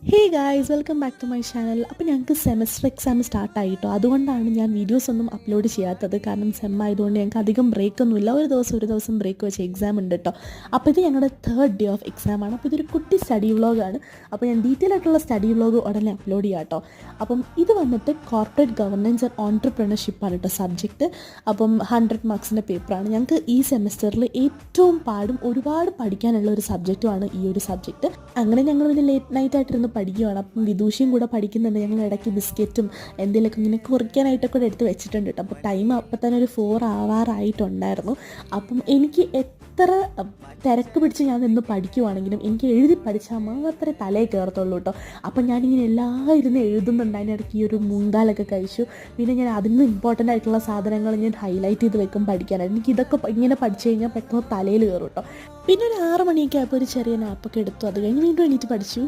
Hey guys, welcome back to my channel. അപ്പോൾ ഞങ്ങൾക്ക് semester exam സ്റ്റാർട്ടായിട്ടോ. അതുകൊണ്ടാണ് ഞാൻ വീഡിയോസ് ഒന്നും അപ്ലോഡ് ചെയ്യാത്തത്. കാരണം സെം ആയതുകൊണ്ട് ഞങ്ങൾക്ക് അധികം ബ്രേക്കൊന്നുമില്ല. ഒരു ദിവസം ബ്രേക്ക് വെച്ച് എക്സാം ഉണ്ട് കേട്ടോ. അപ്പോൾ ഇത് ഞങ്ങളുടെ 3rd ഡേ ഓഫ് എക്സാമാണ്. അപ്പോൾ ഇതൊരു കുട്ടി സ്റ്റഡി വ്ളോഗാണ്. അപ്പോൾ ഞാൻ ഡീറ്റെയിൽ ആയിട്ടുള്ള സ്റ്റഡി വ്ളോഗ് ഉടനെ അപ്ലോഡ് ചെയ്യാം കേട്ടോ. അപ്പം ഇത് വന്നിട്ട് കോർപ്പറേറ്റ് ഗവർണൻസ് ആൻഡ് ഓൺട്രപ്രണർഷിപ്പാണ് കേട്ടോ സബ്ജക്റ്റ്. അപ്പം 100 മാർക്സിൻ്റെ പേപ്പറാണ്. ഞങ്ങൾക്ക് ഈ സെമസ്റ്ററിൽ ഏറ്റവും ഒരുപാട് പഠിക്കാനുള്ള ഒരു സബ്ജക്റ്റുമാണ് ഈ ഒരു സബ്ജക്റ്റ്. അങ്ങനെ ഞങ്ങൾ ഒരു ലേറ്റ് നൈറ്റ് ആയിട്ടിരുന്ന് പഠിക്കുകയാണ്. അപ്പം വിദൂഷിയും കൂടെ പഠിക്കുന്നുണ്ട്. ഞങ്ങൾ ഇടയ്ക്ക് ബിസ്ക്കറ്റും എന്തെങ്കിലുമൊക്കെ ഇങ്ങനെ കുറിക്കാനായിട്ടൊക്കെ കൂടെ എടുത്ത് വെച്ചിട്ടുണ്ട് കേട്ടോ. അപ്പോൾ ടൈം അപ്പം തന്നെ ഒരു 4 ആവാറായിട്ടുണ്ടായിരുന്നു. അപ്പം എനിക്ക് എത്ര തിരക്ക് പിടിച്ച് ഞാൻ നിന്ന് പഠിക്കുവാണെങ്കിലും എനിക്ക് എഴുതി പഠിച്ചാൽ മാത്രമേ തലയിൽ കയറത്തുള്ളൂ കേട്ടോ. അപ്പം ഞാനിങ്ങനെ ഇരുന്ന് എഴുതുന്നുണ്ട്. അതിനിടയ്ക്ക് ഈ ഒരു മുങ്കാലൊക്കെ കഴിച്ചു. പിന്നെ ഞാൻ അതിന് ഇമ്പോർട്ടൻ്റ് ആയിട്ടുള്ള സാധനങ്ങൾ ഞാൻ ഹൈലൈറ്റ് ചെയ്ത് വെക്കും പഠിക്കാനായിട്ട്. എനിക്ക് ഇതൊക്കെ ഇങ്ങനെ പഠിച്ചു കഴിഞ്ഞാൽ പെട്ടെന്ന് തലയിൽ കയറും കേട്ടോ. പിന്നെ ഒരു 6 മണിയൊക്കെ ആയപ്പോൾ ഒരു ചെറിയ നാപ്പൊക്കെ എടുത്തു. അത് കഴിഞ്ഞ് വീണ്ടും എണീറ്റ് പഠിച്ചു.